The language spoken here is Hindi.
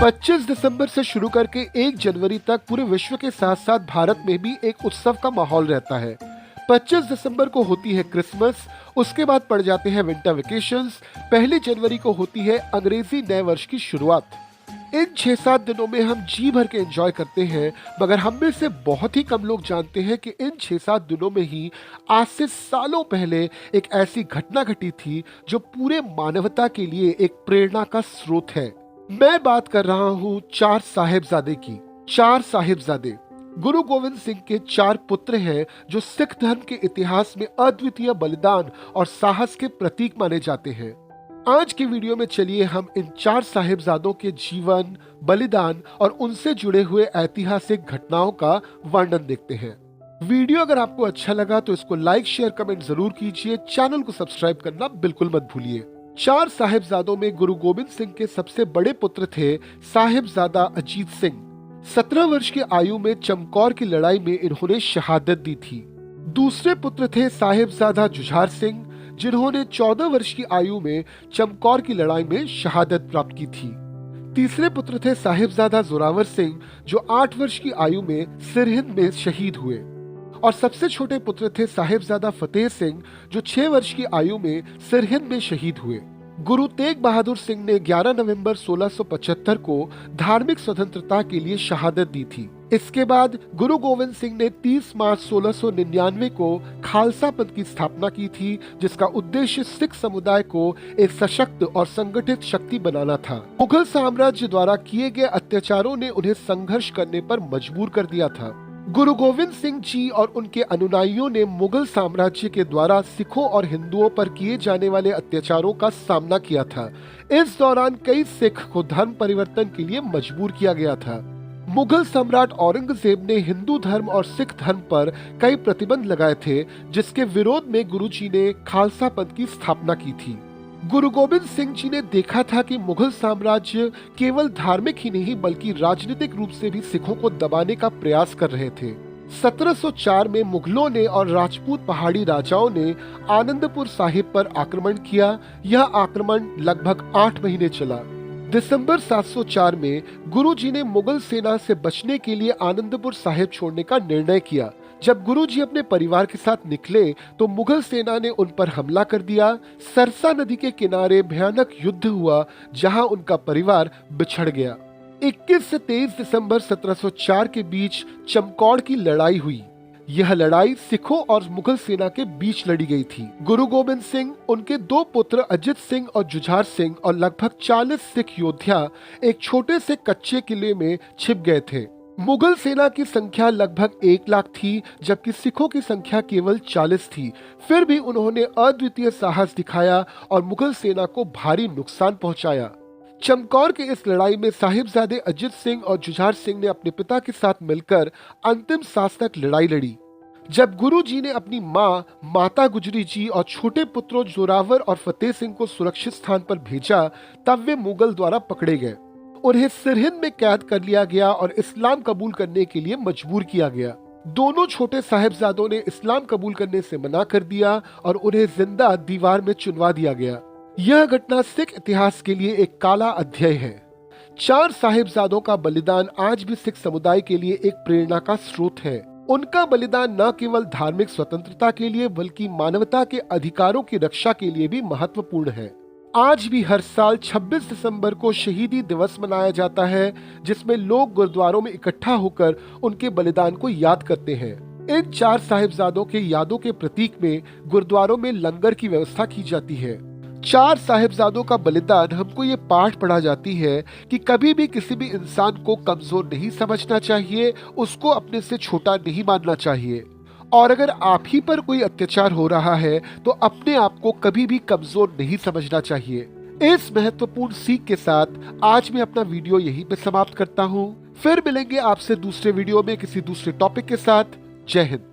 25 दिसंबर से शुरू करके 1 जनवरी तक पूरे विश्व के साथ साथ भारत में भी एक उत्सव का माहौल रहता है। 25 दिसंबर को होती है क्रिसमस, उसके बाद पड़ जाते हैं विंटर वेकेशंस, 1 जनवरी को होती है अंग्रेजी नए वर्ष की शुरुआत। इन 6-7 दिनों में हम जी भर के एंजॉय करते हैं, मगर हम में से बहुत ही कम लोग जानते हैं कि इन 6-7 दिनों में ही आज से सालों पहले एक ऐसी घटना घटी थी जो पूरे मानवता के लिए एक प्रेरणा का स्रोत है। मैं बात कर रहा हूँ 4 साहिबजादे की। 4 साहिबजादे गुरु गोविंद सिंह के 4 पुत्र हैं जो सिख धर्म के इतिहास में अद्वितीय बलिदान और साहस के प्रतीक माने जाते हैं। आज की वीडियो में चलिए हम इन 4 साहिबजादों के जीवन, बलिदान और उनसे जुड़े हुए ऐतिहासिक घटनाओं का वर्णन देखते हैं। वीडियो अगर आपको अच्छा लगा तो इसको लाइक, शेयर, कमेंट जरूर कीजिए। चैनल को सब्सक्राइब करना बिल्कुल मत भूलिए। 4 साहिबजादों में गुरु गोविंद सिंह के सबसे बड़े पुत्र थे साहिबजादा अजीत सिंह। 17 वर्ष की आयु में चमकौर की लड़ाई में इन्होंने शहादत दी थी। दूसरे पुत्र थे साहिबजादा जुझार सिंह, जिन्होंने 14 वर्ष की आयु में चमकौर की लड़ाई में शहादत प्राप्त की थी। तीसरे पुत्र थे साहिबजादा जोरावर सिंह, जो 8 वर्ष की आयु में सिरहिंद में शहीद हुए। और सबसे छोटे पुत्र थे साहिबजादा फतेह सिंह, जो 6 वर्ष की आयु में सिरहिंद में शहीद हुए। गुरु तेग बहादुर सिंह ने 11 नवंबर 1675 को धार्मिक स्वतंत्रता के लिए शहादत दी थी। इसके बाद गुरु गोविंद सिंह ने 30 मार्च 1699 को खालसा पंथ की स्थापना की थी, जिसका उद्देश्य सिख समुदाय को एक सशक्त और संगठित शक्ति बनाना था। मुगल साम्राज्य द्वारा किए गए अत्याचारों ने उन्हें संघर्ष करने पर मजबूर कर दिया था। गुरु गोविंद सिंह जी और उनके अनुयायियों ने मुगल साम्राज्य के द्वारा सिखों और हिंदुओं पर किए जाने वाले अत्याचारों का सामना किया था। इस दौरान कई सिख को धर्म परिवर्तन के लिए मजबूर किया गया था। मुगल सम्राट औरंगजेब ने हिंदू धर्म और सिख धर्म पर कई प्रतिबंध लगाए थे, जिसके विरोध में गुरुजी ने खालसा पंथ की स्थापना की थी। गुरु गोविंद सिंह जी ने देखा था कि मुगल साम्राज्य केवल धार्मिक ही नहीं बल्कि राजनीतिक रूप से भी सिखों को दबाने का प्रयास कर रहे थे। 1704 में मुगलों ने और राजपूत पहाड़ी राजाओं ने आनंदपुर साहिब पर आक्रमण किया। यह आक्रमण लगभग 8 महीने चला। दिसंबर 704 में गुरुजी ने मुगल सेना से बचने के लिए आनंदपुर साहिब छोड़ने का निर्णय किया। जब गुरुजी अपने परिवार के साथ निकले तो मुगल सेना ने उन पर हमला कर दिया। सरसा नदी के किनारे भयानक युद्ध हुआ, जहां उनका परिवार बिछड़ गया। 21 से 23 दिसंबर 1704 के बीच चमकौर की लड़ाई हुई। यह लड़ाई सिखों और मुगल सेना के बीच लड़ी गई थी। गुरु गोविंद सिंह, उनके 2 पुत्र अजित सिंह और जुझार सिंह और लगभग 40 सिख योद्धा एक छोटे से कच्चे किले में छिप गए थे। मुगल सेना की संख्या लगभग 1 लाख थी, जबकि सिखों की संख्या केवल 40 थी। फिर भी उन्होंने अद्वितीय साहस दिखाया और मुगल सेना को भारी नुकसान पहुंचाया। चमकौर के इस लड़ाई में साहिबजादे अजित सिंह और जुझार सिंह ने अपने पिता के साथ मिलकर अंतिम सांस तक लड़ाई लड़ी। जब गुरु जी ने अपनी माँ माता गुजरी जी और छोटे पुत्रों जोरावर और फतेह सिंह को सुरक्षित स्थान पर भेजा, तब वे मुगल द्वारा पकड़े गए। उन्हें सिरहिंद में कैद कर लिया गया और इस्लाम कबूल करने के लिए मजबूर किया गया। दोनों छोटे साहिबजादों ने इस्लाम कबूल करने से मना कर दिया और उन्हें जिंदा दीवार में चुनवा दिया गया। यह घटना सिख इतिहास के लिए एक काला अध्याय है। 4 साहिबजादों का बलिदान आज भी सिख समुदाय के लिए एक प्रेरणा का स्रोत है। उनका बलिदान न केवल धार्मिक स्वतंत्रता के लिए बल्कि मानवता के अधिकारों की रक्षा के लिए भी महत्वपूर्ण है। आज भी हर साल 26 दिसंबर को शहीदी दिवस मनाया जाता है, जिसमें लोग गुरुद्वारों में इकट्ठा होकर उनके बलिदान को याद करते हैं। इन 4 साहिबजादों के यादों के प्रतीक में गुरुद्वारों में लंगर की व्यवस्था की जाती है। 4 साहिबजादों का बलिदान हमको ये पाठ पढ़ा जाती है कि कभी भी किसी भी इंसान को कमजोर नहीं समझना चाहिए, उसको अपने से छोटा नहीं मानना चाहिए। और अगर आप ही पर कोई अत्याचार हो रहा है तो अपने आप को कभी भी कमजोर नहीं समझना चाहिए। इस महत्वपूर्ण सीख के साथ आज मैं अपना वीडियो यहीं पे समाप्त करता हूँ। फिर मिलेंगे आपसे दूसरे वीडियो में किसी दूसरे टॉपिक के साथ। जय हिंद।